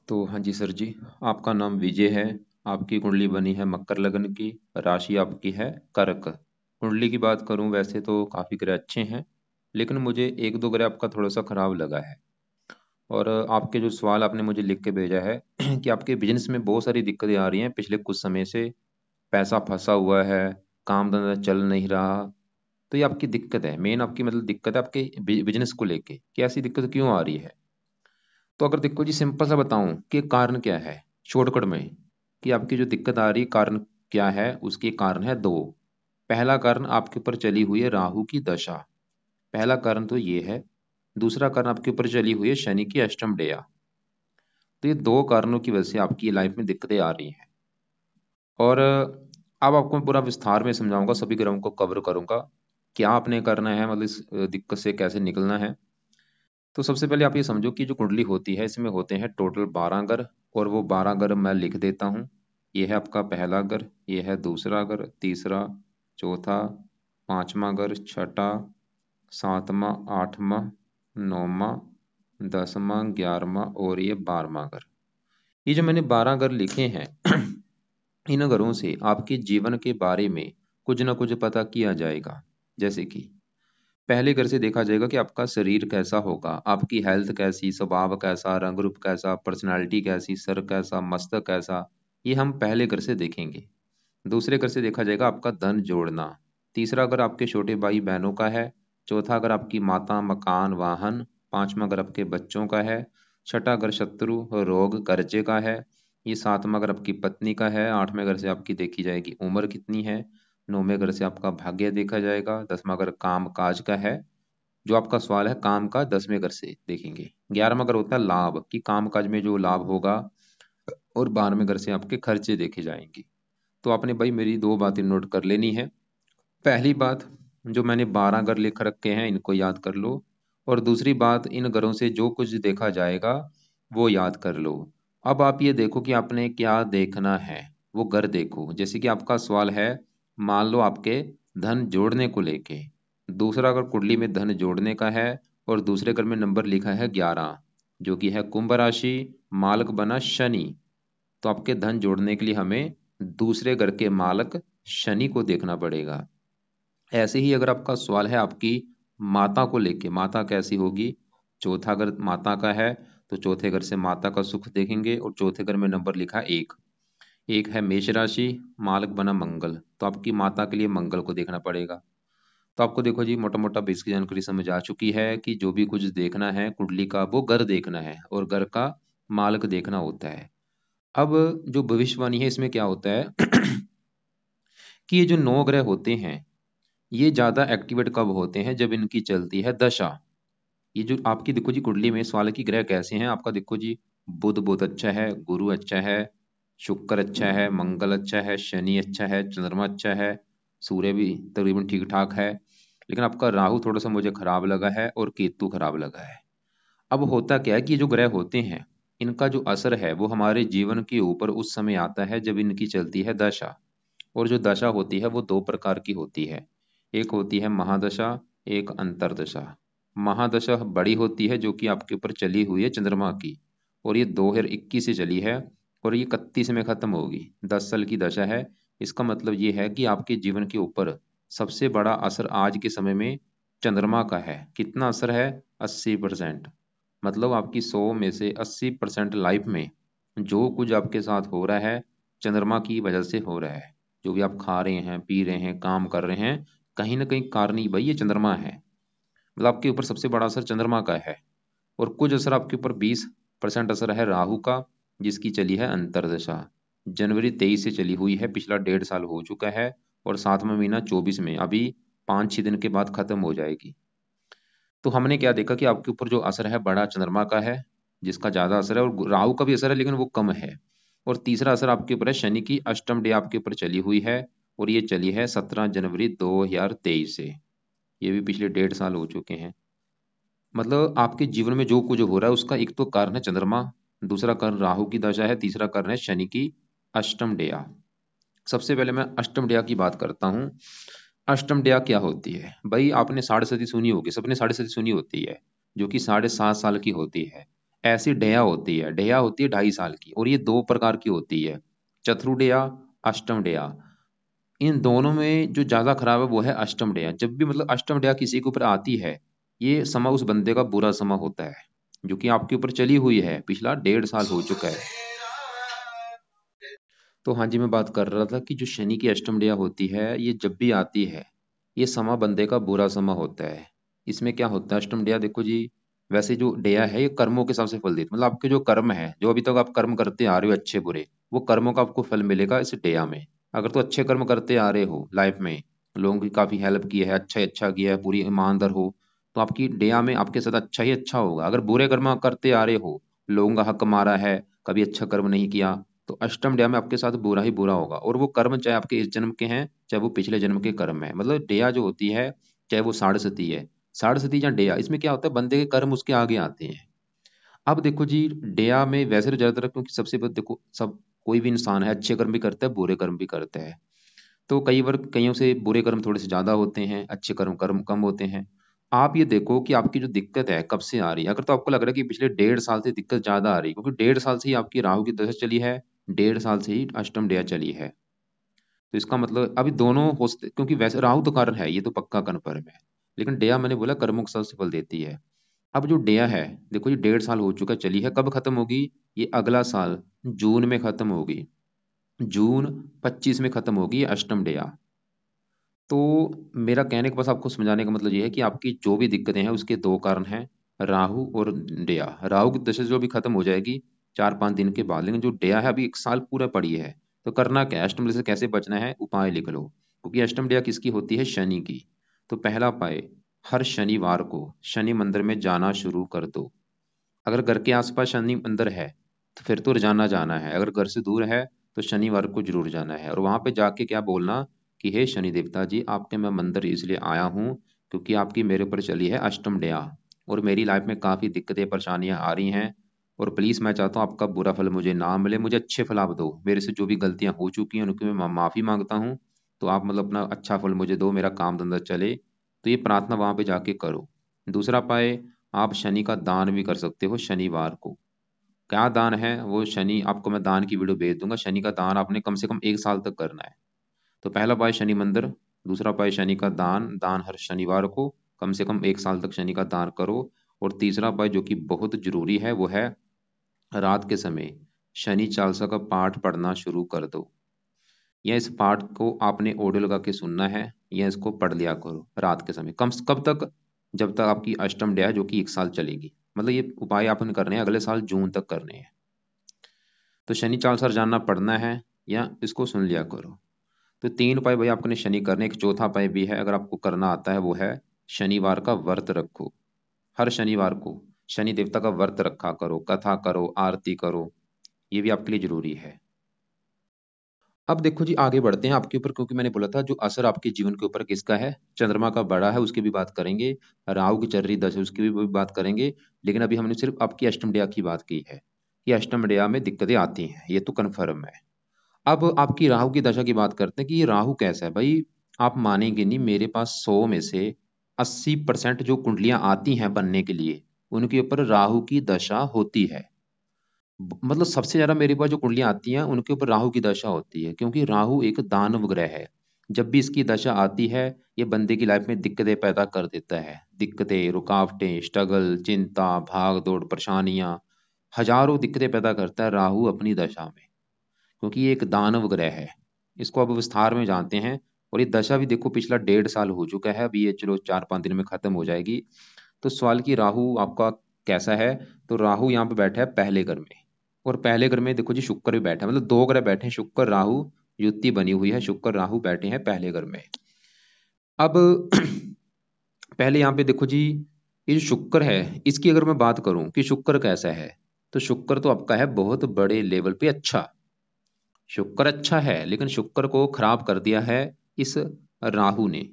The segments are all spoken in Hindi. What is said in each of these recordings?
तो हाँ जी सर जी, आपका नाम विजय है। आपकी कुंडली बनी है मकर लगन की। राशि आपकी है कर्क। कुंडली की बात करूं वैसे तो काफ़ी ग्रह अच्छे हैं, लेकिन मुझे एक दो ग्रह आपका थोड़ा सा खराब लगा है। और आपके जो सवाल आपने मुझे लिख के भेजा है कि आपके बिजनेस में बहुत सारी दिक्कतें आ रही हैं पिछले कुछ समय से। पैसा फंसा हुआ है, काम धंधा चल नहीं रहा। तो ये आपकी दिक्कत है, मेन आपकी मतलब दिक्कत है आपके बिजनेस को लेके कि ऐसी दिक्कत क्यों आ रही है। तो अगर देखो जी, सिंपल सा बताऊं कि कारण क्या है, शॉर्टकट में, कि आपकी जो दिक्कत आ रही है कारण क्या है, उसके कारण है दो। पहला कारण आपके ऊपर चली हुई है राहु की दशा। पहला कारण तो ये है। दूसरा कारण आपके ऊपर चली हुई है शनि की अष्टम डेया। तो ये दो कारणों की वजह से आपकी लाइफ में दिक्कतें आ रही हैं। और अब आपको मैं पूरा विस्तार में समझाऊंगा, सभी ग्रहों को कवर करूंगा, क्या आपने करना है, मतलब इस दिक्कत से कैसे निकलना है। तो सबसे पहले आप ये समझो कि जो कुंडली होती है इसमें होते हैं टोटल 12 ग्रह। और वो 12 ग्रह मैं लिख देता हूँ। ये है आपका पहला ग्रह, ये है दूसरा ग्रह, तीसरा, चौथा, पांचवा ग्रह, छठा, सातवां, आठवां, नौवां, 10वां, 11वां और ये 12वां ग्रह। ये जो मैंने 12 ग्रह लिखे हैं इन ग्रहों से आपके जीवन के बारे में कुछ ना कुछ पता किया जाएगा। जैसे कि पहले घर से देखा जाएगा कि आपका शरीर कैसा होगा, आपकी हेल्थ कैसी, स्वभाव कैसा, रंग रूप कैसा, पर्सनालिटी कैसी, सर कैसा, मस्तक कैसा। ये हम पहले घर से देखेंगे। दूसरे घर से देखा जाएगा आपका धन जोड़ना। तीसरा घर आपके छोटे भाई बहनों का है। चौथा घर आपकी माता, मकान, वाहन। पांचवा घर आपके बच्चों का है। छठा घर शत्रु, रोग, कर्जे का है। ये सातवां घर आपकी पत्नी का है। आठवें घर से आपकी देखी जाएगी उम्र कितनी है। नौवें घर से आपका भाग्य देखा जाएगा। 10वां घर काम काज का है। जो आपका सवाल है काम का, 10वें घर से देखेंगे। 11वां घर होता है लाभ, कि काम काज में जो लाभ होगा। और 12वें घर से आपके खर्चे देखे जाएंगे। तो आपने भाई मेरी दो बातें नोट कर लेनी है। पहली बात, जो मैंने 12 घर लिख रखे हैं इनको याद कर लो। और दूसरी बात, इन घरों से जो कुछ देखा जाएगा वो याद कर लो। अब आप ये देखो कि आपने क्या देखना है। वो घर देखो, जैसे कि आपका सवाल है, मान लो आपके धन जोड़ने को लेके। दूसरा अगर कुंडली में धन जोड़ने का है और दूसरे घर में नंबर लिखा है 11, जो कि है कुंभ राशि, मालक बना शनि। तो आपके धन जोड़ने के लिए हमें दूसरे घर के मालक शनि को देखना पड़ेगा। ऐसे ही अगर आपका सवाल है आपकी माता को लेके, माता कैसी होगी, चौथा घर माता का है, तो चौथे घर से माता का सुख देखेंगे। और चौथे घर में नंबर लिखा एक, एक है मेष राशि, मालक बना मंगल, तो आपकी माता के लिए मंगल को देखना पड़ेगा। तो आपको देखो जी, मोटा मोटा बेसिक जानकारी समझ आ चुकी है कि जो भी कुछ देखना है कुंडली का वो घर देखना है और घर का मालक देखना होता है। अब जो भविष्यवाणी है इसमें क्या होता है कि ये जो 9 ग्रह होते हैं ये ज्यादा एक्टिवेट कब होते हैं, जब इनकी चलती है दशा। ये जो आपकी देखो जी कुंडली में सवाल की ग्रह कैसे हैं, आपका देखो जी, बुध बहुत अच्छा है, गुरु अच्छा है, शुक्र अच्छा है, मंगल अच्छा है, शनि अच्छा है, चंद्रमा अच्छा है, सूर्य भी तकरीबन ठीक ठाक है। लेकिन आपका राहु थोड़ा सा मुझे खराब लगा है और केतु खराब लगा है। अब होता क्या है कि ये जो ग्रह होते हैं इनका जो असर है वो हमारे जीवन के ऊपर उस समय आता है जब इनकी चलती है दशा। और जो दशा होती है वो दो प्रकार की होती है। एक होती है महादशा, एक अंतरदशा। महादशा बड़ी होती है जो कि आपके ऊपर चली हुई है चंद्रमा की, और ये 2021 से चली है और ये 31 में खत्म होगी। 10 साल की दशा है। इसका मतलब ये है कि आपके जीवन के ऊपर सबसे बड़ा असर आज के समय में चंद्रमा का है। कितना असर है? 80%। मतलब आपकी 100 में से 80% लाइफ में जो कुछ आपके साथ हो रहा है चंद्रमा की वजह से हो रहा है। जो भी आप खा रहे हैं, पी रहे हैं, काम कर रहे हैं, कहीं ना कहीं कारण ही भाई ये चंद्रमा है। मतलब आपके ऊपर सबसे बड़ा असर चंद्रमा का है। और कुछ असर आपके ऊपर 20% असर है राहु का, जिसकी चली है अंतरदशा। जनवरी 23 से चली हुई है, पिछला 1.5 साल हो चुका है। और 7वां महीना 24 में, अभी 5-6 दिन के बाद खत्म हो जाएगी। तो हमने क्या देखा कि आपके ऊपर जो असर है बड़ा चंद्रमा का है, जिसका ज्यादा असर है, और राहु का भी असर है लेकिन वो कम है। और तीसरा असर आपके ऊपर है शनि की अष्टम डे आपके ऊपर चली हुई है। और ये चली है 17 जनवरी 2023 से। ये भी पिछले 1.5 साल हो चुके हैं। मतलब आपके जीवन में जो कुछ हो रहा है उसका एक तो कारण है चंद्रमा, दूसरा कारण राहु की दशा है, तीसरा कारण है शनि की अष्टम डेया। सबसे पहले मैं अष्टम डेया की बात करता हूँ। अष्टम डेया क्या होती है भाई? आपने साढ़े सती सुनी होगी, सबने साढ़े सती सुनी होती है, जो कि 7.5 साल की होती है। ऐसी डेया होती है, डेया होती है 2.5 साल की, और ये दो प्रकार की होती है, चतुर डेया, अष्टम डेया। इन दोनों में जो ज्यादा खराब है वो है अष्टम डेया। जब भी मतलब अष्टम डेया किसी के ऊपर आती है, ये समय उस बंदे का बुरा समय होता है, जो कि आपके ऊपर चली हुई है, पिछला 1.5 साल हो चुका है। तो हाँ जी, मैं बात कर रहा था कि जो शनि की अष्टम डेया होती है, ये जब भी आती है, ये समा बंदे का बुरा समा होता है। इसमें क्या होता है अष्टम डेया, देखो जी, वैसे जो डेया है ये कर्मों के हिसाब से फल देती है, मतलब आपके जो कर्म है, जो अभी तक आप कर्म करते आ रहे हो अच्छे बुरे, वो कर्मों का आपको फल मिलेगा इस डेया में। अगर तो अच्छे कर्म करते आ रहे हो लाइफ में, लोगों की काफी हेल्प की है, अच्छा ही अच्छा किया है, पूरी ईमानदार हो, तो आपकी डेया में आपके साथ अच्छा ही अच्छा होगा। अगर बुरे कर्म करते आ रहे हो, लोगों का हक मारा है, कभी अच्छा कर्म नहीं किया, तो अष्टम डेया में आपके साथ बुरा ही बुरा होगा। और वो कर्म चाहे आपके इस जन्म के हैं, चाहे वो पिछले जन्म के कर्म है, मतलब डेया जो होती है, चाहे वो साढ़े है, साढ़े या डेया, इसमें क्या होता है, बंदे के कर्म उसके आगे आते हैं। अब देखो जी, डेया में वैसे तो ज्यादातर, क्योंकि सबसे पहले देखो, सब कोई भी इंसान है, अच्छे कर्म भी करता है, बुरे कर्म भी करता है। तो कई बार कईयों से बुरे कर्म थोड़े से ज्यादा होते हैं, अच्छे कर्म कर्म कम होते हैं। आप ये देखो कि आपकी जो दिक्कत है कब से आ रही है। अगर तो आपको लग रहा है कि पिछले 1.5 साल से दिक्कत ज्यादा आ रही है, क्योंकि 1.5 साल से ही आपकी राहु की दशा चली है, 1.5 साल से ही अष्टम डेया चली है। तो इसका मतलब अभी दोनों हो सकते, क्योंकि वैसे राहु तो कारण है, ये तो पक्का कन्फर्म है, लेकिन डेया मैंने बोला कर्मों के साथ से फल देती है। अब जो डेया है, देखो ये 1.5 साल हो चुका चली है, कब खत्म होगी, ये अगला साल जून में खत्म होगी, जून 25 में खत्म होगी ये अष्टम डेया। तो मेरा कहने का बस आपको समझाने का मतलब ये है कि आपकी जो भी दिक्कतें हैं उसके दो कारण हैं, राहु और डेया। राहु की दशा जो भी खत्म हो जाएगी 4-5 दिन के बाद, लेकिन जो डेया है अभी 1 साल पूरा पड़ी है। तो करना क्या है, अष्टम डेया से कैसे बचना है, उपाय लिख लो, क्योंकि अष्टम डेया किसकी होती है, शनि की। तो पहला उपाय, हर शनिवार को शनि मंदिर में जाना शुरू कर दो। अगर घर के आसपास शनि मंदिर है तो फिर तो रोजाना जाना है, अगर घर से दूर है तो शनिवार को जरूर जाना है, और वहां पे जाके क्या बोलना कि हे शनि देवता जी, आपके मैं मंदिर इसलिए आया हूँ क्योंकि आपकी मेरे ऊपर चली है अष्टम डेया, और मेरी लाइफ में काफी दिक्कतें परेशानियां आ रही हैं, और प्लीज मैं चाहता हूँ आपका बुरा फल मुझे ना मिले, मुझे अच्छे फल आप दो, मेरे से जो भी गलतियां हो चुकी हैं उनकी मैं माफी मांगता हूँ। तो आप मतलब अपना अच्छा फल मुझे दो, मेरा काम धंधा चले। तो ये प्रार्थना वहां पे जाके करो। दूसरा पाए, आप शनि का दान भी कर सकते हो शनिवार को। क्या दान है वो, शनि आपको मैं दान की वीडियो भेज दूंगा। शनि का दान आपने कम से कम 1 साल तक करना है। तो पहला उपाय शनि मंदिर, दूसरा उपाय शनि का दान, दान हर शनिवार को कम से कम 1 साल तक शनि का दान करो। और तीसरा उपाय जो कि बहुत जरूरी है वो है, रात के समय शनि चालीसा का पाठ पढ़ना शुरू कर दो। या इस पाठ को आपने ऑडियो लगा के सुनना है, या इसको पढ़ लिया करो रात के समय, कम कब तक, जब तक आपकी अष्टम डेया जो कि 1 साल चलेगी। मतलब ये उपाय आपने करने हैं अगले साल जून तक करने हैं। तो शनि चालीसा जानना पढ़ना है, या इसको सुन लिया करो। तो 3 उपाय भाई आपने शनि करने। एक चौथा उपाय भी है, अगर आपको करना आता है, वो है शनिवार का व्रत रखो। हर शनिवार को शनि देवता का व्रत रखा करो, कथा करो, आरती करो, ये भी आपके लिए जरूरी है। अब देखो जी, आगे बढ़ते हैं आपके ऊपर, क्योंकि मैंने बोला था जो असर आपके जीवन के ऊपर किसका है, चंद्रमा का बड़ा है, उसकी भी बात करेंगे, राहु की चल रही दशा उसकी भी बात करेंगे। लेकिन अभी हमने सिर्फ आपकी अष्टम डेया की बात की है, कि अष्टम डेया में दिक्कतें आती हैं, ये तो कन्फर्म है। अब आपकी राहु की दशा की बात करते हैं कि ये राहु कैसा है भाई। आप मानेंगे नहीं, मेरे पास 100 में से 80% जो कुंडलियां आती हैं बनने के लिए, उनके ऊपर राहु की दशा होती है। मतलब सबसे ज्यादा मेरे पास जो कुंडलियां आती हैं उनके ऊपर राहु की दशा होती है, क्योंकि राहु एक दानव ग्रह है। जब भी इसकी दशा आती है, ये बंदे की लाइफ में दिक्कतें पैदा कर देता है, दिक्कतें, रुकावटें, स्ट्रगल, चिंता, भाग दौड़, परेशानियां, हजारों दिक्कतें पैदा करता है राहु अपनी दशा में, क्योंकि ये एक दानव ग्रह है। इसको अब विस्तार में जानते हैं। और ये दशा भी देखो पिछला 1.5 साल हो चुका है, अभी ये चलो 4-5 दिन में खत्म हो जाएगी। तो सवाल की राहु आपका कैसा है, तो राहु यहाँ पे बैठा है पहले घर में, और पहले घर में देखो जी शुक्र भी बैठा है, मतलब दो ग्रह बैठे हैं, शुक्र राहु, युति बनी हुई है, शुक्र राहु बैठे हैं पहले घर में। अब पहले यहाँ पे देखो जी, ये जो शुक्र है इसकी अगर मैं बात करूं कि शुक्र कैसा है, तो शुक्र तो आपका है बहुत बड़े लेवल पे अच्छा। शुक्र अच्छा है, लेकिन शुक्र को खराब कर दिया है इस राहु ने।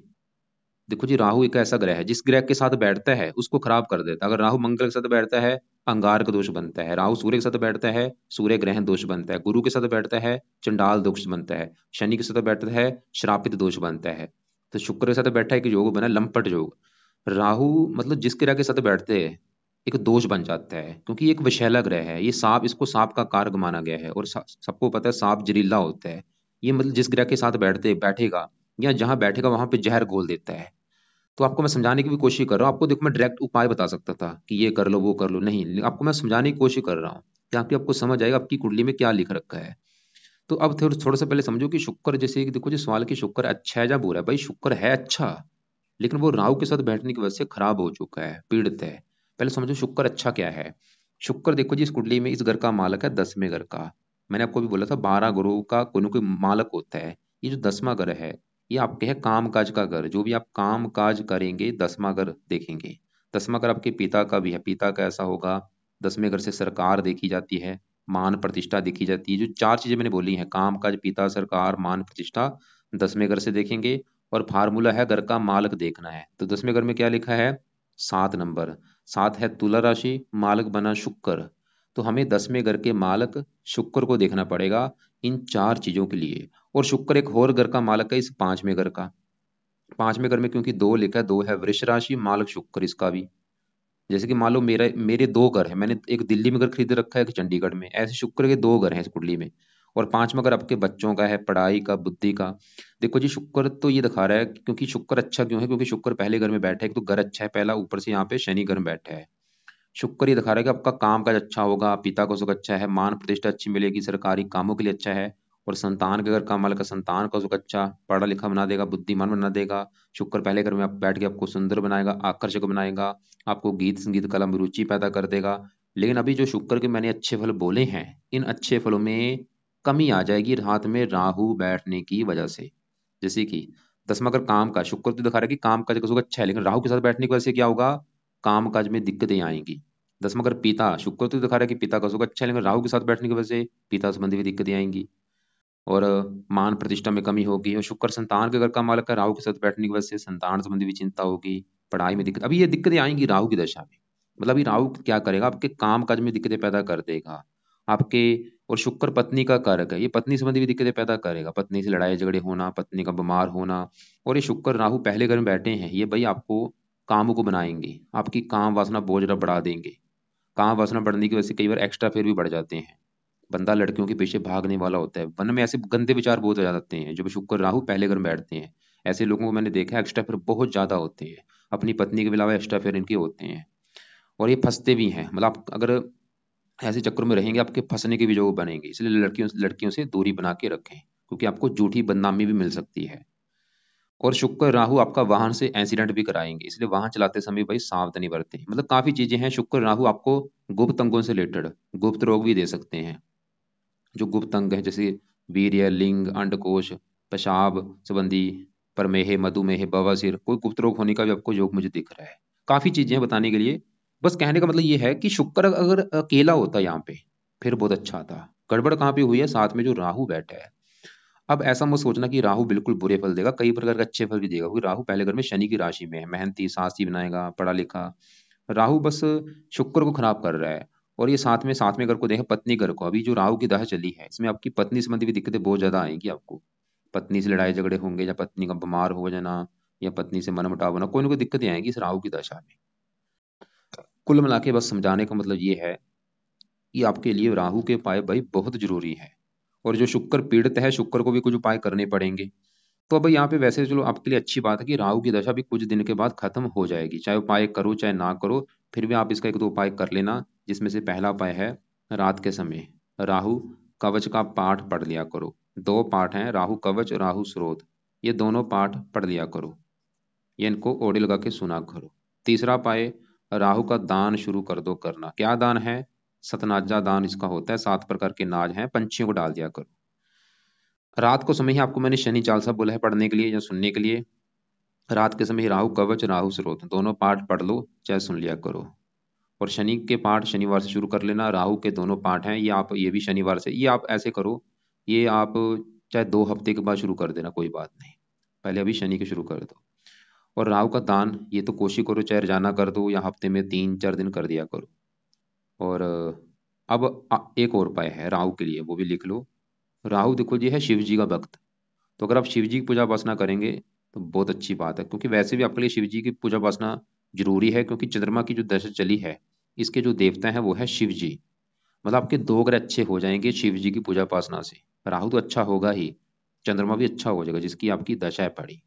देखो जी, राहु एक ऐसा ग्रह है जिस ग्रह के साथ बैठता है उसको खराब कर देता है। अगर राहु मंगल के साथ बैठता है, अंगारक दोष बनता है। राहु सूर्य के साथ बैठता है, सूर्य ग्रहण दोष बनता है। गुरु के साथ बैठता है, चंडाल दोष बनता है। शनि के साथ बैठता है, श्रापित दोष बनता है। तो शुक्र के साथ बैठा है कि योग बना लंपट योग। राहु मतलब जिस ग्रह के साथ बैठते हैं, एक दोष बन जाता है, क्योंकि ये एक विषैला ग्रह है, ये सांप, इसको सांप का कारक माना गया है, और सबको पता है सांप जहरीला होता है। ये मतलब जिस ग्रह के साथ बैठेगा या जहां बैठेगा वहां पे जहर घोल देता है। तो आपको मैं समझाने की भी कोशिश कर रहा हूँ, आपको देखो मैं डायरेक्ट उपाय बता सकता था कि ये कर लो वो कर लो, नहीं, आपको मैं समझाने की कोशिश कर रहा हूँ ताकि आपको समझ आएगा आपकी कुंडली में क्या लिख रखा है। तो अब थोड़ा थोड़ा सा पहले समझो कि शुक्र, जैसे कि देखो जी सवाल कि शुक्र अच्छा है या बुरा है, भाई शुक्र है अच्छा, लेकिन वो राहु के साथ बैठने की वजह से खराब हो चुका है, पीड़ित है। पहले समझो शुक्र अच्छा क्या है। शुक्र देखो जी इस कुंडली में इस घर का मालक है 10वें घर का। मैंने आपको भी बोला था 12 घरों का कोई ना कोई मालक होता है। ये जो 10वां घर है, ये आपके है काम काज का घर, जो भी आप काम काज करेंगे 10वां घर देखेंगे। 10वां घर आपके पिता का भी है, पिता का ऐसा होगा। 10वें घर से सरकार देखी जाती है, मान प्रतिष्ठा देखी जाती है। जो चार चीजें मैंने बोली हैं, काम काज पिता सरकार मान प्रतिष्ठा, 10वें घर से देखेंगे। और फार्मूला है घर का मालक देखना है, तो 10वें घर में क्या लिखा है, 7 नंबर। 7 है तुला राशि, मालक बना शुक्र। तो हमें 10वें घर के मालक शुक्र को देखना पड़ेगा इन चार चीजों के लिए। और शुक्र एक और घर का मालक है इस 5वें घर का। 5वें घर में क्योंकि दो लिखा है, दो है वृष राशि, मालक शुक्र इसका भी। जैसे कि मान लो मेरा मेरे दो घर है, मैंने एक दिल्ली में घर खरीद रखा है, एक चंडीगढ़ में, ऐसे शुक्र के दो घर हैं इस कुंडली में। और 5वां घर आपके बच्चों का है, पढ़ाई का, बुद्धि का। देखो जी शुक्र तो ये दिखा रहा है, क्योंकि शुक्र अच्छा क्यों है, क्योंकि शुक्र पहले घर में बैठा है, एक तो घर अच्छा है पहला, ऊपर से यहाँ पे शनि घर में बैठा है। शुक्र ये दिखा रहा है कि आपका काम काज अच्छा होगा, पिता को सुख अच्छा है, मान प्रतिष्ठा अच्छी मिलेगी, सरकारी कामों के लिए अच्छा है। और संतान के अगर काम वाले का संतान का सुख अच्छा, पढ़ा लिखा बना देगा, बुद्धिमान बना देगा। शुक्र पहले घर में आप बैठ के आपको सुंदर बनाएगा, आकर्षक बनाएगा, आपको गीत संगीत कला में रुचि पैदा कर देगा। लेकिन अभी जो शुक्र के मैंने अच्छे फल बोले हैं, इन अच्छे फलों में कमी आ जाएगी रात में राहु बैठने की वजह से। जैसे कि 10वां घर काम का, शुक्र तो दिखा रहा है कि काम काज का सुख अच्छा है, लेकिन राहु के साथ बैठने की वजह से क्या होगा, काम काज में दिक्कतें आएंगी। 10वां घर पिता, शुक्र तो दिखा रहा है कि पिता का सुख अच्छा है, लेकिन राहु के साथ बैठने की वजह से पिता संबंधी भी दिक्कतें आएंगी। और मान प्रतिष्ठा में कमी होगी। और शुक्र संतान के घर का मालक है, राहु के साथ बैठने की वजह से संतान संबंधी भी चिंता होगी, पढ़ाई में दिक्कत, अभी ये दिक्कतें आएंगी राहु की दशा में। मतलब अभी राहु क्या करेगा, आपके काम काज में दिक्कतें पैदा कर देगा आपके। और शुक्र पत्नी का कारक है, ये पत्नी संबंधी भी दिक्कतें पैदा करेगा, पत्नी से लड़ाई झगड़े होना, पत्नी का बीमार होना। और ये शुक्र राहु पहले घर में बैठे हैं, ये भाई आपको कामों को बनाएंगे, आपकी काम वासना बोझ बढ़ा देंगे। काम वासना बढ़ने की वजह से कई बार एक्स्ट्रा फेयर भी बढ़ जाते हैं। बंदा लड़कियों के पीछे भागने वाला होता है, मन में ऐसे गंदे विचार बहुत आ जाते हैं जब शुक्र राहु पहले घर में बैठते हैं। ऐसे लोगों को मैंने देखा है, एक्स्ट्रा फेयर बहुत ज्यादा होते हैं, अपनी पत्नी के अलावा एक्स्ट्रा फेयर इनके होते हैं। और ये फंसते भी हैं, मतलब आप अगर ऐसे चक्रों में रहेंगे आपके फंसने के भी जो बनेंगे, इसलिए लड़कियों लड़कियों से दूरी बना के रखें, क्योंकि आपको झूठी बदनामी भी मिल सकती है। और शुक्र राहु आपका वाहन से एक्सीडेंट भी कराएंगे, इसलिए वाहन चलाते समय भाई सावधानी बरतें। मतलब काफी चीजें हैं, शुक्र राहु आपको गुप्त अंगों से रिलेटेड गुप्त रोग भी दे सकते हैं। जो गुप्त अंग है जैसे वीर्य, लिंग, अंडकोश, पेशाब संबंधी, प्रमेह, मधुमेह, बवासीर, कोई गुप्त रोग होने का भी आपको योग मुझे दिख रहा है। काफी चीजें हैं बताने के लिए। बस कहने का मतलब ये है कि शुक्र अगर अकेला होता यहाँ पे फिर बहुत अच्छा था। गड़बड़ कहाँ पे हुई है, साथ में जो राहु बैठा है। अब ऐसा मत सोचना कि राहु बिल्कुल बुरे फल देगा, कई प्रकार के अच्छे फल भी देगा, क्योंकि राहु पहले घर में शनि की राशि में है, मेहनती साहसी बनाएगा, पढ़ा लिखा। राहु बस शुक्र को खराब कर रहा है। और ये साथ में घर को देखा, पत्नी घर को, अभी जो राहु की दशा चली है इसमें आपकी पत्नी संबंधी भी दिक्कतें बहुत ज्यादा आएंगी आपको। पत्नी से लड़ाई झगड़े होंगे, या पत्नी का बीमार हो जाना, या पत्नी से मनमुटाव होना, कोई ना कोई दिक्कतें आएंगी इस राहु की दशा में। कुल मिला के बस समझाने का मतलब ये है कि आपके लिए राहु के उपाय भाई बहुत जरूरी है। और जो शुक्र पीड़ित है, शुक्र को भी कुछ उपाय करने पड़ेंगे। तो भाई यहाँ पे वैसे चलो आपके लिए अच्छी बात है कि राहु की दशा भी कुछ दिन के बाद खत्म हो जाएगी, चाहे उपाय करो चाहे ना करो, फिर भी आप इसका एक दो उपाय कर लेना। जिसमें से पहला उपाय है, रात के समय राहु कवच का पाठ पढ़ लिया करो। दो पाठ हैं, राहु कवच, राहु स्रोत, ये दोनों पाठ पढ़ लिया करो, ये इनको ओढ़े लगा के सुना करो। तीसरा उपाय, राहु का दान शुरू कर दो करना। क्या दान है, सतनाजा दान इसका होता है, 7 प्रकार के नाज हैं, पंछियों को डाल दिया करो। रात को समय ही आपको मैंने शनि चालीसा बोला है पढ़ने के लिए या सुनने के लिए। रात के समय ही राहु कवच, राहु स्रोत दोनों पाठ पढ़ लो चाहे सुन लिया करो। और शनि के पाठ शनिवार से शुरू कर लेना, राहु के दोनों पाठ हैं ये आप ये भी शनिवार से, ये आप ऐसे करो, ये आप चाहे 2 हफ्ते के बाद शुरू कर देना, कोई बात नहीं, पहले अभी शनि के शुरू कर दो। और राहु का दान ये तो कोशिश करो चाहे रोजाना कर दो या हफ्ते में 3-4 दिन कर दिया करो। और अब एक और उपाय है राहु के लिए, वो भी लिख लो। राहु देखो जी है शिव जी का भक्त, तो अगर आप शिव जी की पूजा उपासना करेंगे तो बहुत अच्छी बात है, क्योंकि वैसे भी आपके लिए शिव जी की पूजा उपासना जरूरी है, क्योंकि चंद्रमा की जो दशा चली है इसके जो देवता हैं वो है शिव जी। मतलब आपके 2 ग्रह अच्छे हो जाएंगे शिव जी की पूजा उपासना से। राहु तो अच्छा होगा ही, चंद्रमा भी अच्छा हो जाएगा जिसकी आपकी दशा है पड़ी।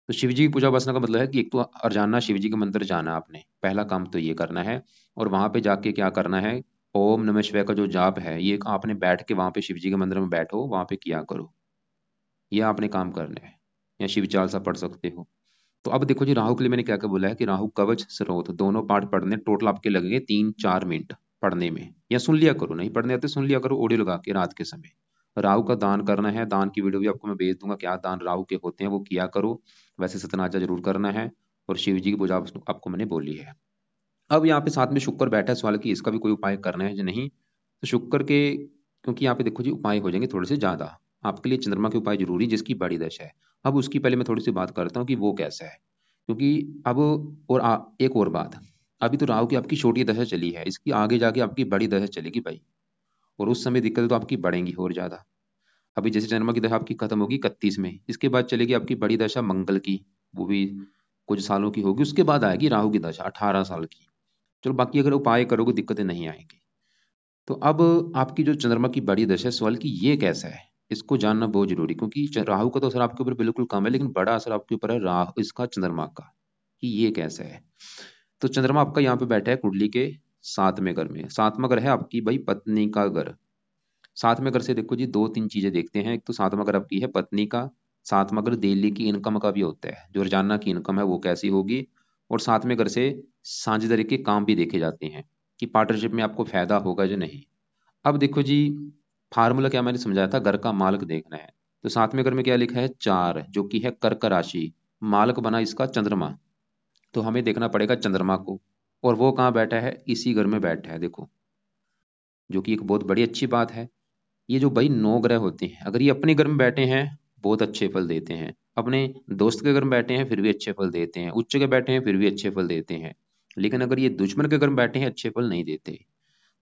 तो शिव जी की पूजा उपासना का मतलब है कि एक तो अरजाना शिव जी के मंदिर जाना, आपने पहला काम तो ये करना है। और वहां पे जाके क्या करना है, ओम नमः शिवाय का जो जाप है ये आपने बैठ के वहां पे शिव जी के मंदिर में बैठो, वहां पे किया करो। ये आपने काम करना है, या शिव चालीसा पढ़ सकते हो। तो अब देखो जी, राहु के लिए मैंने क्या क्या बोला है कि राहु कवच स्रोत दोनों पाठ पढ़ने टोटल आपके लगेंगे 3-4 मिनट पढ़ने में, या सुन लिया करो, नहीं पढ़ने आते सुन लिया करो ऑडियो लगा के रात के समय। राहु का दान करना है, दान की वीडियो भी आपको मैं भेज दूंगा, क्या दान राहु के होते हैं वो किया करो। वैसे सतनाजा जरूर करना है। और शिव जी की पूजा आपको मैंने बोली है। अब यहाँ पे साथ में शुक्र बैठा है, सवाल कि इसका भी कोई उपाय करना है या नहीं। तो शुक्र के, क्योंकि यहाँ पे देखो जी उपाय हो जाएंगे थोड़े से ज्यादा। आपके लिए चंद्रमा के उपाय जरूरी जिसकी बड़ी दशा है। अब उसकी पहले मैं थोड़ी सी बात करता हूँ कि वो कैसा है। क्योंकि अब और एक और बात, अभी तो राहु की आपकी छोटी दशा चली है, इसकी आगे जाके आपकी बड़ी दशा चलेगी भाई। और उस समय दिक्कतें तो आपकी बढ़ेंगी और ज्यादा। अभी जैसे चंद्रमा की दशा आपकी खत्म होगी 31 में, इसके बाद चलेगी आपकी बड़ी दशा मंगल की, वो भी कुछ सालों की होगी। उसके बाद आएगी राहु की दशा 18 साल की। चलो बाकी अगर उपाय करोगे दिक्कतें नहीं आएंगी। तो अब आपकी जो चंद्रमा की बड़ी दशा है, सवाल की ये कैसा है, इसको जानना बहुत जरूरी। क्योंकि राहु का तो असर आपके ऊपर बिल्कुल कम है, लेकिन बड़ा असर आपके ऊपर है राहु इसका चंद्रमा का, कि ये कैसा है। तो चंद्रमा आपका यहाँ पे बैठा है कुंडली के 7वें घर में। 7वां घर है आपकी भाई पत्नी का घर। 7वें घर से देखो जी 2-3 चीजें देखते हैं। एक तो 7वां घर आपकी है पत्नी का। 7वां घर डेली की इनकम का भी होता है, जो रोजाना की इनकम है वो कैसी होगी। और 7वें घर से साझेदारी के काम भी देखे जाते हैं, कि पार्टनरशिप में आपको फायदा होगा या नहीं। अब देखो जी, फार्मूला क्या मैंने समझाया था, घर का मालक देखना है। तो 7वें घर में क्या लिखा है 4, जो कि है कर्क राशि। मालक बना इसका चंद्रमा। तो हमें देखना पड़ेगा चंद्रमा को। और वो कहाँ बैठा है, इसी घर में बैठा है देखो, जो कि एक बहुत बड़ी अच्छी बात है। ये जो भाई 9 ग्रह होते हैं, अगर ये अपने घर में बैठे हैं बहुत अच्छे फल देते हैं, अपने दोस्त के घर में बैठे हैं फिर भी अच्छे फल देते हैं, उच्च के बैठे हैं फिर भी अच्छे फल देते हैं। लेकिन अगर ये दुश्मन के घर में बैठे हैं अच्छे फल नहीं देते।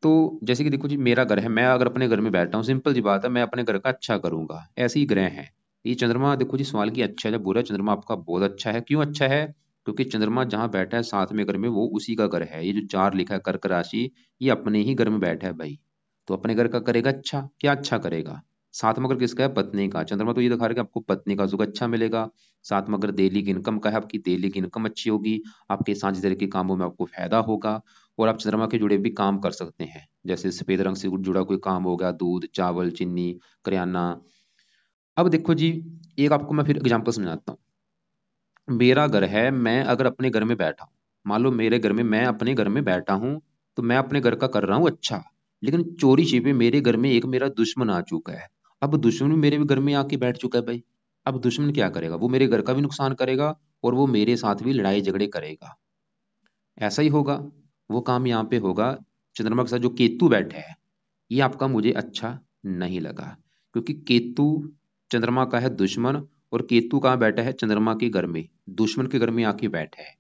तो जैसे कि देखो जी, मेरा घर है, मैं अगर अपने घर में बैठा हूँ, सिंपल सी बात है, मैं अपने घर का अच्छा करूंगा, ऐसे ही ग्रह हैं। ये चंद्रमा देखो जी, सवाल की अच्छा है या बुरा, चंद्रमा आपका बहुत अच्छा है। क्यों अच्छा है, क्योंकि चंद्रमा जहां बैठा है 7वें घर में, वो उसी का घर है। ये जो 4 लिखा है कर्क राशि, ये अपने ही घर में बैठा है भाई। तो अपने घर का करेगा अच्छा, क्या अच्छा करेगा। 7वां घर किसका है, पत्नी का। चंद्रमा तो ये दिखा रहा है कि आपको पत्नी का सुख अच्छा मिलेगा। 7वां घर डेली की इनकम का है, आपकी डेली की इनकम अच्छी होगी। आपके साझेदारी के कामों में आपको फायदा होगा। और आप चंद्रमा के जुड़े भी काम कर सकते हैं, जैसे सफेद रंग से जुड़ा कोई काम हो गया, दूध चावल चीनी करियाना। अब देखो जी, एक आपको मैं फिर एग्जांपल समझाता हूँ। मेरा घर है, मैं अगर अपने घर में बैठा हूँ, मान लो मेरे घर में, मैं अपने घर में बैठा हूँ, तो मैं अपने घर का कर रहा हूँ अच्छा। लेकिन चोरी छिपे मेरे घर में एक मेरा दुश्मन आ चुका है। अब दुश्मन मेरे घर में आके बैठ चुका है भाई। अब दुश्मन क्या करेगा, वो मेरे घर का भी नुकसान करेगा, और वो मेरे साथ भी लड़ाई झगड़े करेगा। ऐसा ही होगा। वो काम यहाँ पे होगा। चंद्रमा के साथ जो केतु बैठा है, ये आपका मुझे अच्छा नहीं लगा। क्योंकि केतु चंद्रमा का है दुश्मन। और केतु कहाँ बैठा है, चंद्रमा के घर में, दुश्मन के घर में आके बैठा है।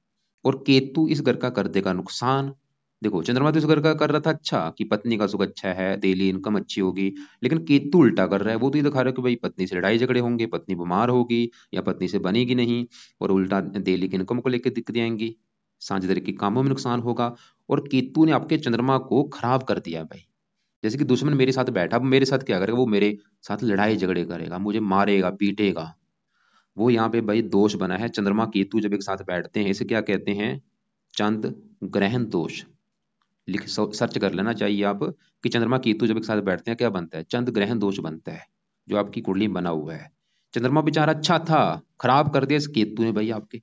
और केतु इस घर का कर देगा नुकसान। देखो चंद्रमा तो इस घर का कर रहा था अच्छा, कि पत्नी का सुख अच्छा है, डेली इनकम अच्छी होगी। लेकिन केतु उल्टा कर रहा है, वो तो ये दिखा रहा है कि भाई पत्नी से लड़ाई झगड़े होंगे, पत्नी बीमार होगी, या पत्नी से बनेगी नहीं। और उल्टा डेली की इनकम को लेकर दिक्कतें आएंगी, साझेदारी के कामों में नुकसान होगा। और केतु ने आपके चंद्रमा को खराब कर दिया भाई। जैसे कि दुश्मन मेरे साथ बैठा, अब मेरे साथ क्या करेगा, वो मेरे साथ लड़ाई झगड़े करेगा, मुझे मारेगा पीटेगा। वो यहाँ पे भाई दोष बना है। चंद्रमा केतु जब एक साथ बैठते हैं, इसे क्या कहते हैं, चंद ग्रहण दोष। सर्च कर लेना चाहिए आप, कि चंद्रमा केतु जब एक साथ बैठते हैं क्या बनता है, चंद ग्रहण दोष बनता है, जो आपकी कुंडली में बना हुआ है। चंद्रमा बेचारा अच्छा था, खराब कर दिया इस केतु ने भाई आपके।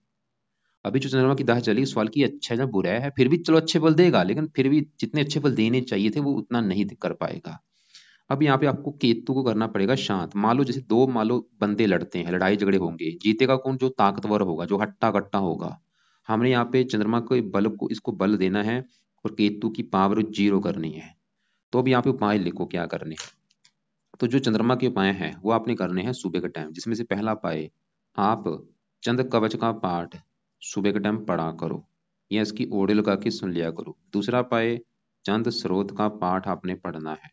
अभी जो चंद्रमा की दाह चली, सवाल की अच्छा है या बुरा है, फिर भी चलो अच्छे फल देगा, लेकिन फिर भी जितने अच्छे फल देने चाहिए थे वो उतना नहीं कर पाएगा। अब यहाँ पे आपको केतु को करना पड़ेगा शांत। मान लो जैसे दो, मान लो बंदे लड़ते हैं, लड़ाई झगड़े होंगे, जीतेगा कौन, जो ताकतवर होगा, जो हट्टा कट्टा होगा। हमने यहाँ पे चंद्रमा के बल को, इसको बल देना है, और केतु की पावर 0 करनी है। तो अब यहाँ पे उपाय लिखो क्या करने हैं। तो जो चंद्रमा के उपाय हैं वो आपने करने हैं सुबह के टाइम, जिसमें से पहला उपाय, आप चंद्र कवच का पाठ सुबह के टाइम पढ़ा करो, या इसकी ऑडियो लगा के सुन लिया करो। दूसरा उपाय, चंद स्रोत का पाठ आपने पढ़ना है।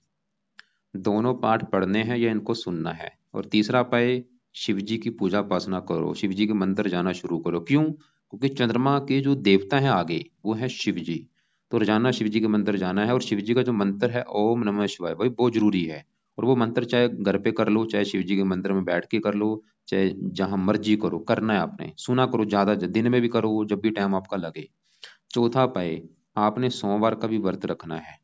दोनों पाठ पढ़ने हैं या इनको सुनना है। और तीसरा उपाय, शिव जी की पूजा उपासना करो, शिव जी के मंदिर जाना शुरू करो। क्यों, क्योंकि चंद्रमा के जो देवता हैं आगे वो है शिव जी। तो रोजाना शिव जी के मंदिर जाना है, और शिव जी का जो मंत्र है ओम नमः शिवाय, भाई बहुत जरूरी है। और वो मंत्र चाहे घर पे कर लो, चाहे शिव जी के मंदिर में बैठ के कर लो, चाहे जहां मर्जी करो, करना है आपने, सुना करो, ज्यादा दिन में भी करो, जब भी टाइम आपका लगे। चौथा पाए, आपने सोमवार का भी व्रत रखना है।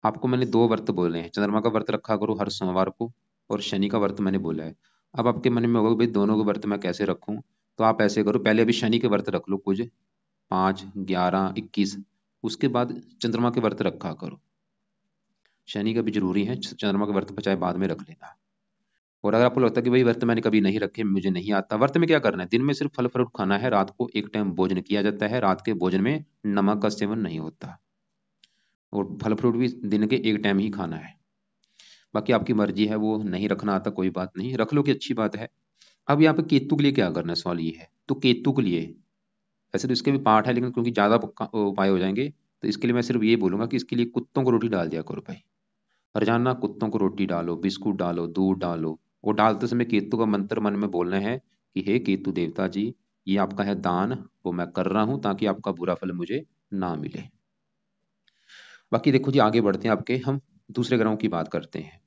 आपको मैंने दो व्रत बोले हैं, चंद्रमा का व्रत रखा करो हर सोमवार को, और शनि का व्रत मैंने बोला है। अब आपके मन में होगा भाई दोनों के व्रत मैं कैसे रखूं, तो आप ऐसे करो, पहले अभी शनि के व्रत रख लो कुछ, 5, 11, 21, उसके बाद चंद्रमा के व्रत रखा करो। शनि का भी जरूरी है, चंद्रमा के व्रत चाहे बाद में रख लेना। और अगर आपको लगता है कि भाई व्रत मैंने कभी नहीं रखे, मुझे नहीं आता, व्रत में क्या करना है, दिन में सिर्फ फल फ्रूट खाना है, रात को एक टाइम भोजन किया जाता है, रात के भोजन में नमक का सेवन नहीं होता, और फल फ्रूट भी दिन के एक टाइम ही खाना है। बाकी आपकी मर्जी है, वो नहीं रखना आता कोई बात नहीं, रख लो कि अच्छी बात है। अब यहाँ पे केतु के लिए क्या करना है, सवाल ये है। तो केतु के लिए वैसे तो इसके भी पार्ट है, लेकिन क्योंकि ज्यादा उपाय हो जाएंगे, तो इसके लिए मैं सिर्फ ये बोलूंगा कि इसके लिए कुत्तों को रोटी डाल दिया करो भाई। रोजाना कुत्तों को रोटी डालो, बिस्कुट डालो, दूध डालो। और डालते समय केतु का मंत्र मन में बोलना है कि हे केतु देवता जी, ये आपका है दान, वो मैं कर रहा हूं ताकि आपका बुरा फल मुझे ना मिले। बाकी देखो जी, आगे बढ़ते हैं, आपके हम दूसरे ग्रहों की बात करते हैं।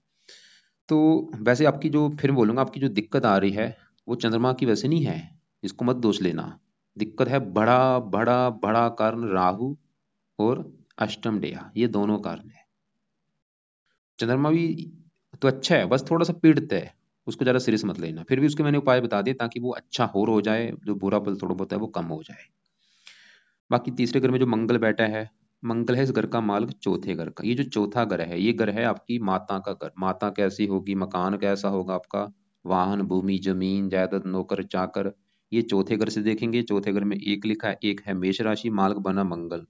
तो वैसे आपकी जो, फिर बोलूंगा, आपकी जो दिक्कत आ रही है वो चंद्रमा की वजह से नहीं है, इसको मत दोष लेना। दिक्कत है बड़ा बड़ा बड़ा कारण राहु और अष्टम डेया, ये दोनों कारण है। चंद्रमा भी तो अच्छा है, बस थोड़ा सा पीड़ित है, उसको ज्यादा सीरियस मत लेना। फिर भी उसके मैंने उपाय बता दिए ताकि वो अच्छा और हो जाए, जो बुरा फल थोड़ा बहुत है वो कम हो जाए। बाकी तीसरे घर में जो मंगल बैठा है, मंगल है इस घर का मालिक चौथे घर का। ये जो चौथा घर है, ये घर है आपकी माता का घर। माता कैसी होगी, मकान कैसा होगा आपका, वाहन, भूमि, जमीन, जायदाद, नौकर चाकर, ये चौथे घर से देखेंगे। चौथे घर में एक लिखा है, एक है मेष राशि, मालिक बना मंगल।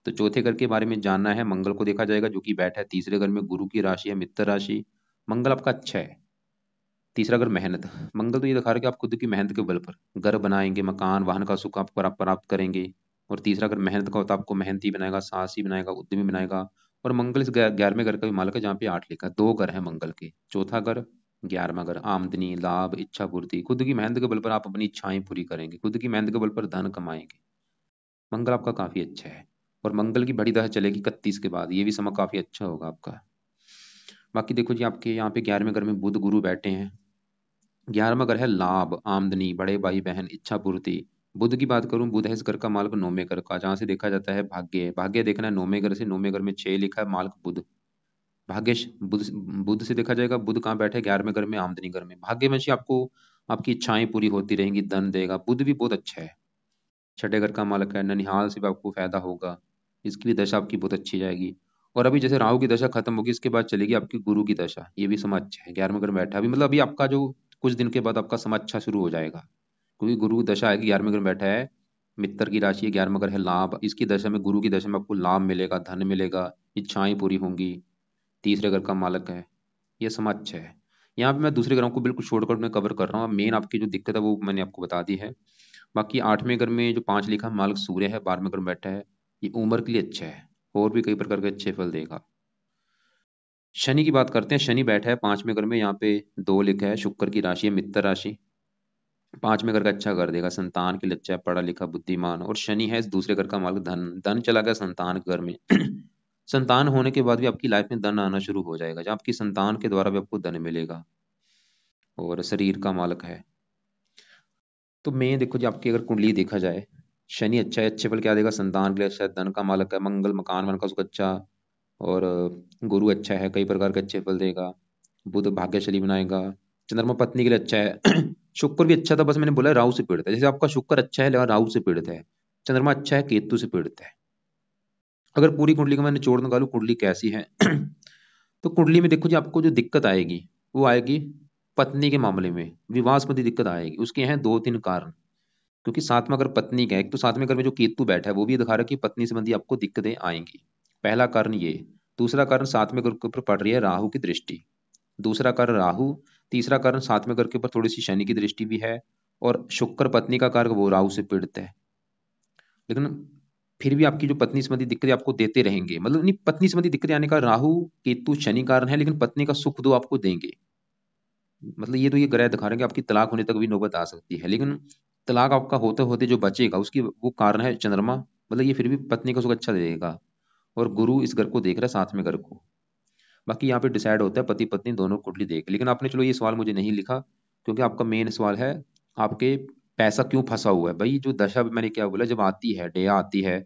तो चौथे घर के बारे में जानना है, मंगल को देखा जाएगा जो कि बैठा है तीसरे घर में, गुरु की राशि है मित्र राशि। मंगल आपका अच्छा है। तीसरा घर मेहनत, मंगल तो ये दिखा रहा है कि आप खुद की मेहनत के बल पर घर बनाएंगे, मकान वाहन का सुख आप प्राप्त करेंगे। और तीसरा घर मेहनत का होता है, आपको मेहनती बनाएगा, साहसी बनाएगा, उद्यमी बनाएगा। और मंगल इस 11वें घर का भी मालिक है, जहाँ पे 8 लिखा है। दो घर है मंगल के, चौथा घर, 11वां घर। आमदनी, लाभ, इच्छा पूर्ति, खुद की मेहनत के बल पर आप अपनी इच्छाएं पूरी करेंगे, खुद की मेहनत के बल पर धन कमाएंगे। मंगल आपका काफी अच्छा है। और मंगल की बड़ी दशा चलेगी 31 के बाद, ये भी समय काफी अच्छा होगा आपका। बाकी देखो जी, आपके यहाँ पे 11वें घर में बुध गुरु बैठे हैं। 11वां घर है लाभ, आमदनी, बड़े भाई बहन, इच्छा पूर्ति। बुध की बात करूं, बुध है इस घर का मालिक 9वें घर का, जहां से देखा जाता है भाग्य। भाग्य देखना है 9वें घर से, 9वें घर में 6 लिखा है, मालिक बुध। भाग्य बुध, बुध से देखा जाएगा, बुध कहाँ बैठे, 11वें घर में, आमदनी घर में। भाग्यवंशी आपको आपकी इच्छाएं पूरी होती रहेंगी, धन देगा। बुध भी बहुत अच्छा है, छठे घर का मालिक है, ननिहाल से भी आपको फायदा होगा, इसकी भी दशा आपकी बहुत अच्छी जाएगी। और अभी जैसे राहु की दशा खत्म होगी, इसके बाद चलेगी आपकी गुरु की दशा, ये भी समय अच्छा है। 11वें घर में बैठा अभी, मतलब अभी आपका जो कुछ दिन के बाद आपका समय अच्छा शुरू हो जाएगा, क्योंकि गुरु की दशा आएगी, 11वें घर में बैठा है, मित्र की राशि है, 11वां घर है लाभ। इसकी दशा में, गुरु की दशा में आपको लाभ मिलेगा, धन मिलेगा, इच्छाएं पूरी होंगी। तीसरे घर का मालिक है, ये समय अच्छा है। यहाँ पे मैं दूसरे ग्रहों को बिल्कुल शॉर्टकट में कवर कर रहा हूँ, मेन आपकी जो दिक्कत है वो मैंने आपको बता दी है। बाकी 8वें घर में जो 5 लिखा मालिक सूर्य है, 12वें घर में बैठा है, ये उम्र के लिए अच्छा है, और भी कई प्रकार के अच्छे फल देगा। शनि की बात करते हैं, शनि बैठा है 5वें घर में, यहाँ पे 2 लिखा है, शुक्र की राशि है मित्र राशि। 5वें घर का अच्छा कर देगा, संतान के लिए अच्छा है, पढ़ा लिखा बुद्धिमान। और शनि है इस दूसरे घर का मालिक धन, धन चला गया संतान के घर में। संतान होने के बाद भी आपकी लाइफ में धन आना शुरू हो जाएगा, जहाँ आपकी संतान के द्वारा भी आपको धन मिलेगा। और शरीर का मालिक है। तो मैं देखो जी, आपकी अगर कुंडली देखा जाए, शनि अच्छा है, अच्छे फल क्या देगा, संतान के लिए अच्छा है, धन का मालिक है, मंगल मकान वन का सुख अच्छा। और गुरु अच्छा है, कई प्रकार के अच्छे फल देगा। बुध भाग्यशाली बनाएगा। चंद्रमा पत्नी के लिए अच्छा है। शुक्र भी अच्छा था, बस मैंने बोला राहु से पीड़ित है। जैसे आपका शुक्र अच्छा है लेकिन राहु से पीड़ित है, चंद्रमा अच्छा है केतु से पीड़ित है। अगर पूरी कुंडली का मैं निचोड़ निकालू कुंडली कैसी है, तो कुंडली में देखो जी, आपको जो दिक्कत आएगी वो आएगी पत्नी के मामले में, विवाह संबंधी दिक्कत आएगी। उसके हैं 2-3 कारण, क्योंकि साथ में अगर पत्नी का है, एक तो साथ में घर में जो केतु बैठा है वो भी दिखा रहा है कि पत्नी संबंधी आपको दिक्कतें आएंगी। पहला कारण ये। दूसरा कारण, साथ में घर के ऊपर पड़ रही है राहु की दृष्टि। दूसरा कारण राहु। तीसरा कारण, साथ में घर के ऊपर थोड़ी सी शनि की दृष्टि भी है। और शुक्र पत्नी का कारक, वो राहु से पीड़ित है। लेकिन फिर भी आपकी जो पत्नी संबंधी दिक्कतें आपको देते रहेंगे, मतलब नहीं, पत्नी संबंधी दिक्कतें आने का राहु केतु शनि कारण है, लेकिन पत्नी का सुख दो आपको देंगे। मतलब ये तो ये ग्रह दिखा रहे हैं कि आपकी तलाक होने तक भी नौबत आ सकती है, लेकिन तलाक आपका होते होते जो बचेगा उसकी वो कारण है चंद्रमा मतलब ये फिर भी पत्नी को सुख अच्छा दे देगा। और गुरु इस घर को देख रहा है, साथ में घर को। बाकी यहाँ पे डिसाइड होता है पति पत्नी दोनों कुंडली देख, लेकिन आपने चलो ये सवाल मुझे नहीं लिखा, क्योंकि आपका मेन सवाल है आपके पैसा क्यों फंसा हुआ है। भाई जो दशा मैंने क्या बोला, जब आती है डेया आती है,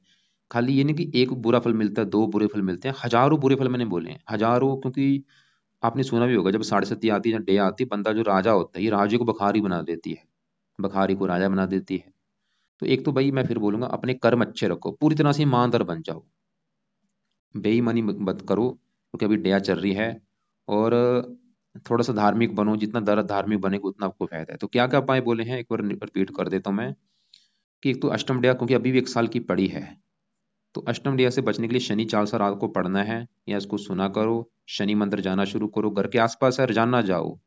खाली ये नहीं कि एक बुरा फल मिलता है, दो बुरे फल मिलते हैं, हजारों बुरे फल मैंने बोले हैं, हजारों। क्योंकि आपने सुना भी होगा जब साढ़े सती आती है, जब डेया आती है, बंदा जो राजा होता है, ये राजे को बखारी बना देती है, बखारी को राजा बना देती है। तो एक तो भाई मैं फिर बोलूंगा अपने कर्म अच्छे रखो, पूरी तरह से ईमानदार बन जाओ, बेईमानी मत करो, क्योंकि अभी डेया चल रही है। और थोड़ा सा धार्मिक बनो, जितना धार्मिक बनेगा उतना आपको फायदा है। तो क्या क्या उपाय बोले हैं एक बार रिपीट कर देता हूँ मैं, कि एक तो अष्टम डेया, क्योंकि अभी भी 1 साल की पड़ी है, तो अष्टम डेया से बचने के लिए शनि चालीसा रात को पढ़ना है, या इसको सुना करो। शनि मंदिर जाना शुरू करो, घर के आसपास है रोजाना जाओ,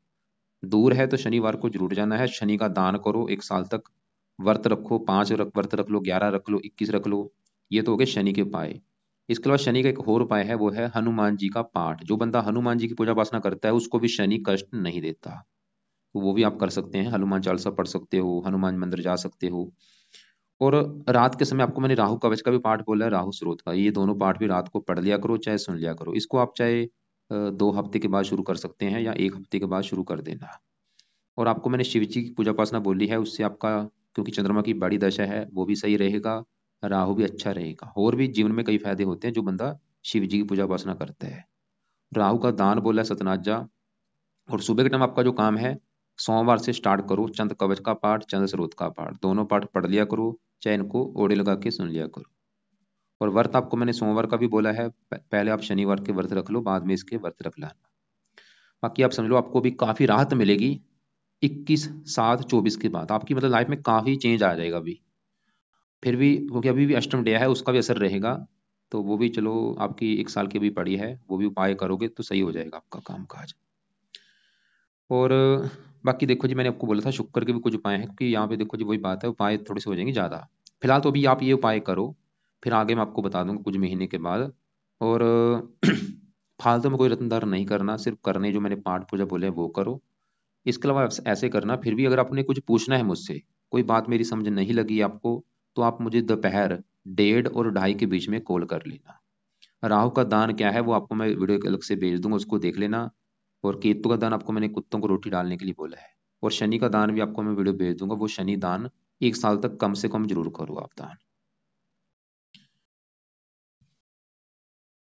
दूर है तो शनिवार को जरूर जाना है। शनि का दान करो 1 साल तक, व्रत रखो, 5 व्रत रख लो, 11 रख लो, 21 रख लो। ये तो हो गए शनि के उपाय। इसके अलावा शनि का एक और उपाय है, वो है हनुमान जी का पाठ। जो बंदा हनुमान जी की पूजा उपासना करता है उसको भी शनि कष्ट नहीं देता, तो वो भी आप कर सकते हैं। हनुमान चालीसा पढ़ सकते हो, हनुमान मंदिर जा सकते हो। और रात के समय आपको मैंने राहु कवच का भी पाठ बोला है, राहु स्रोत का, ये दोनों पाठ भी रात को पढ़ लिया करो, चाहे सुन लिया करो। इसको आप चाहे 2 हफ्ते के बाद शुरू कर सकते हैं, या 1 हफ्ते के बाद शुरू कर देना। और आपको मैंने शिव जी की पूजा उपासना बोली है, उससे आपका, क्योंकि चंद्रमा की बड़ी दशा है, वो भी सही रहेगा, राहु भी अच्छा रहेगा। और भी जीवन में कई फायदे होते हैं जो बंदा शिव जी की पूजा उपासना करता है। राहु का दान बोला है सतनाजा। और सुबह के टाइम आपका जो काम है, सोमवार से स्टार्ट करो, चंद कवच का पाठ, चंद्र स्रोत का पाठ, दोनों पाठ पढ़ लिया करो, चाहे इनको ओड़े लगा के सुन लिया करो। और व्रत आपको मैंने सोमवार का भी बोला है, पहले आप शनिवार के व्रत रख लो, बाद में इसके व्रत रख लेना। बाकी आप समझ लो आपको भी काफी राहत मिलेगी। 21/7/24 के बाद आपकी मतलब लाइफ में काफी चेंज आ जाएगा अभी। फिर भी क्योंकि अभी भी अष्टम डे है, उसका भी असर रहेगा, तो वो भी चलो आपकी 1 साल की भी पड़ी है, वो भी उपाय करोगे तो सही हो जाएगा आपका काम काज। और बाकी देखो जी, मैंने आपको बोला था शुक्र के भी कुछ उपाय हैं, क्योंकि यहाँ पे देखो जी वही बात है, उपाय थोड़े से हो जाएंगे ज़्यादा। फिलहाल तो अभी आप ये उपाय करो, फिर आगे मैं आपको बता दूंगा कुछ महीने के बाद। और फालतू में कोई रत्नदार नहीं करना, सिर्फ करने जो मैंने पाठ पूजा बोले हैं वो करो। इसके अलावा ऐसे करना, फिर भी अगर आपने कुछ पूछना है मुझसे, कोई बात मेरी समझ नहीं लगी आपको, तो आप मुझे दोपहर 1:30 और 2:30 के बीच में कॉल कर लेना। राहु का दान क्या है वो आपको मैं वीडियो अलग से भेज दूंगा, उसको देख लेना। और केतु का दान आपको मैंने कुत्तों को रोटी डालने के लिए बोला है। और शनि का दान भी आपको मैं वीडियो भेज दूंगा, वो शनि दान 1 साल तक कम से कम जरूर करो आप दान।